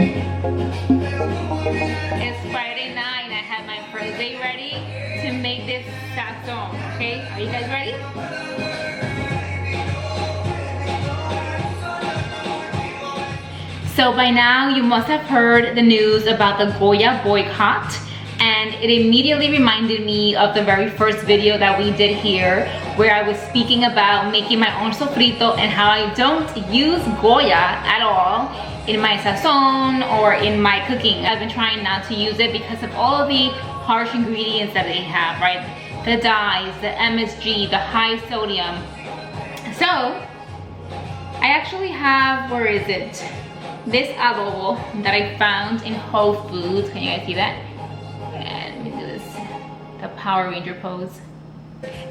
It's Friday night and I have my first day ready to make this sazon, okay? Are you guys ready? So by now you must have heard the news about the Goya boycott, and it immediately reminded me of the very first video that we did here where I was speaking about making my own sofrito and how I don't use Goya at all in my sazon or in my cooking. I've been trying not to use it because of all of the harsh ingredients that they have, right? The dyes, the MSG, the high sodium. So I actually have, where is it? This adobo that I found in Whole Foods. Can you guys see that? And let me do this, the Power Ranger pose.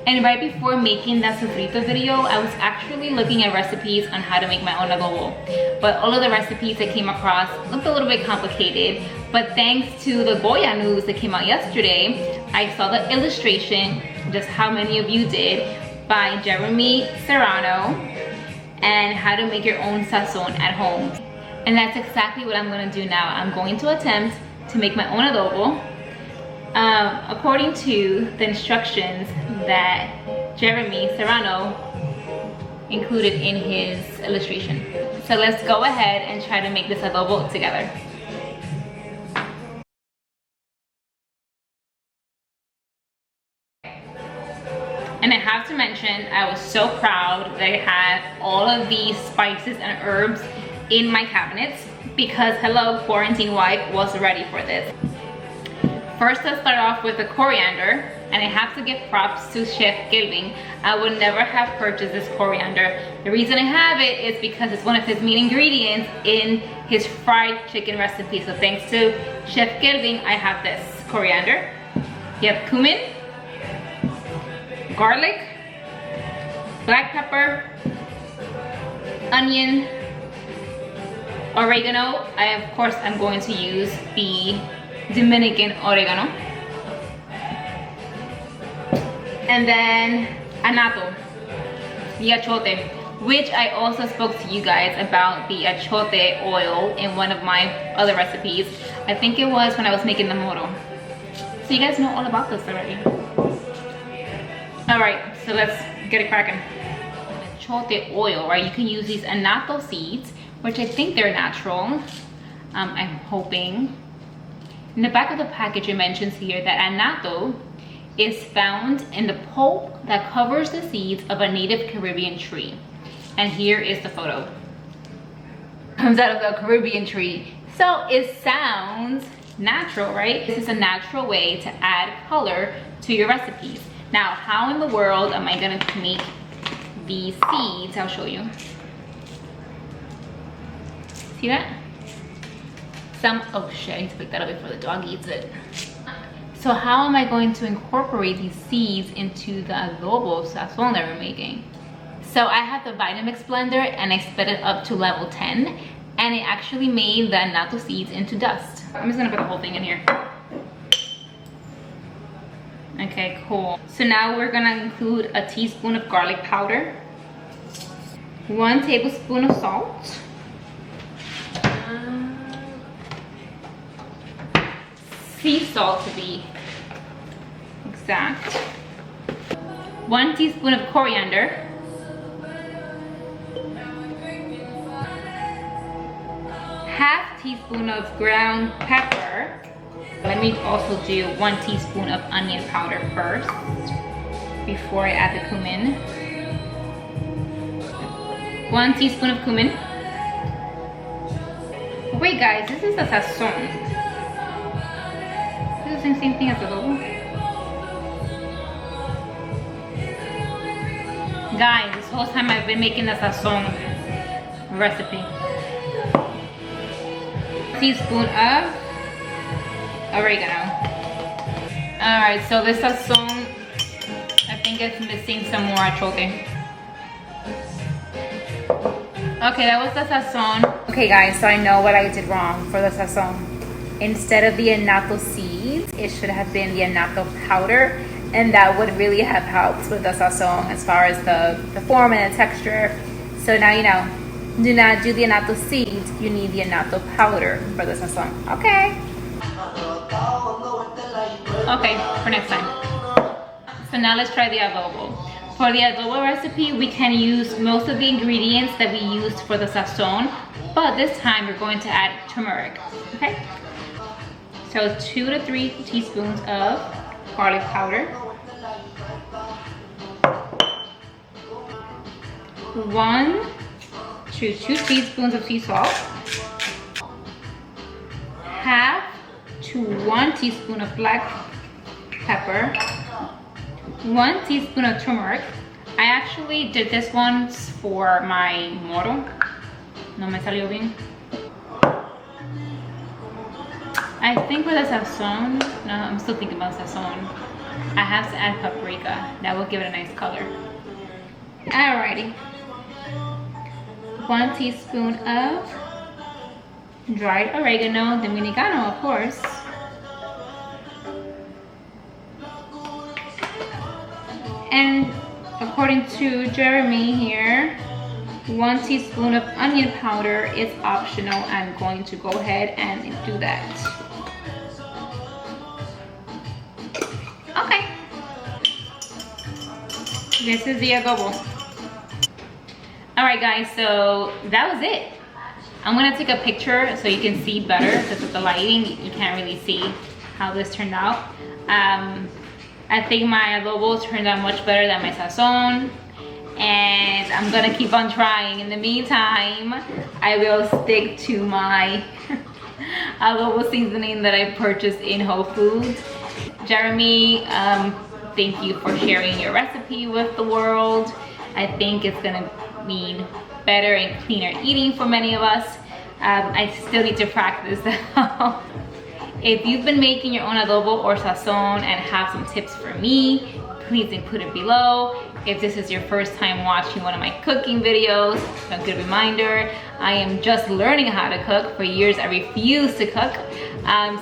And right before making that sofrito video, I was actually looking at recipes on how to make my own adobo. But all of the recipes I came across looked a little bit complicated. But thanks to the Goya news that came out yesterday, I saw the illustration, just how many of you did, by Jeremy Serrano, and how to make your own sazon at home. And that's exactly what I'm gonna do now. I'm going to attempt to make my own adobo according to the instructions that Jeremy Serrano included in his illustration. So let's go ahead and try to make this adobo together. And I have to mention, I was so proud that I had all of these spices and herbs in my cabinets because hello, quarantine wife was ready for this. First, let's start off with the coriander, and I have to give props to Chef Gilving. I would never have purchased this coriander. The reason I have it is because it's one of his main ingredients in his fried chicken recipe. So thanks to Chef Gilving, I have this coriander. You have cumin, garlic, black pepper, onion, oregano. Of course, I'm going to use the Dominican oregano. And then anato, the achote, which I also spoke to you guys about the achote oil in one of my other recipes. I think it was when I was making the moro. So you guys know all about this already. All right, so let's get it cracking. Achote oil, right? You can use these anato seeds, which I think they're natural. I'm hoping. In the back of the package, it mentions here that anato is found in the pulp that covers the seeds of a native Caribbean tree. And here is the photo. Comes out of the Caribbean tree. So it sounds natural, right? This is a natural way to add color to your recipes. Now, how in the world am I gonna make these seeds? I'll show you. See that? Oh shit, I need to pick that up before the dog eats it. So how am I going to incorporate these seeds into the adobo sazon that we're making? So I have the Vitamix blender and I sped it up to level 10, and it actually made the anato seeds into dust. I'm just gonna put the whole thing in here. Okay, cool. So now we're gonna include a teaspoon of garlic powder, 1 tablespoon of salt, sea salt to be exact, 1 teaspoon of coriander, half teaspoon of ground pepper. Let me also do 1 teaspoon of onion powder first before I add the cumin. 1 teaspoon of cumin. Wait guys, this is a sazon. This is the same thing as adobo. Guys, this whole time I've been making a sazon recipe. Teaspoon of oregano. Alright, so this sazon, I think it's missing some more achote. Okay, that was the sazon. Okay guys, so I know what I did wrong for the sazon. Instead of the anato seeds, it should have been the anato powder, and that would really have helped with the sazon as far as the form and the texture. So now you know. do not do the annatto seeds. You need the annatto powder for the sazon. Okay. Okay, for next time. So now let's try the adobo. For the adobo recipe, we can use most of the ingredients that we used for the sazon, but this time we're going to add turmeric, okay? So 2 to 3 teaspoons of garlic powder, 1 to 2 teaspoons of sea salt, half to 1 teaspoon of black pepper, 1 teaspoon of turmeric. I actually did this once for my moro. No me salió bien. I think for the sazon, no, I'm still thinking about sazon. I have to add paprika. That will give it a nice color. Alrighty. 1 teaspoon of dried oregano, dominicano, of course. And according to Jeremy here, 1 teaspoon of onion powder is optional. I'm going to go ahead and do that. Okay. This is the adobo. Alright guys, so that was it. I'm gonna take a picture so you can see better, because with the lighting, you can't really see how this turned out. I think my adobo turned out much better than my sazon, and I'm gonna keep on trying. In the meantime, I will stick to my adobo seasoning that I purchased in Whole Foods. Jeremy, thank you for sharing your recipe with the world. I think it's gonna mean better and cleaner eating for many of us. I still need to practice though. If you've been making your own adobo or sazon and have some tips for me, please include it below. If this is your first time watching one of my cooking videos, a good reminder, I am just learning how to cook. For years I refused to cook,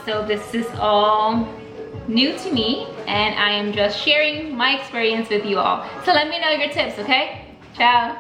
so this is all new to me, and I am just sharing my experience with you all. So let me know your tips, okay? Ciao.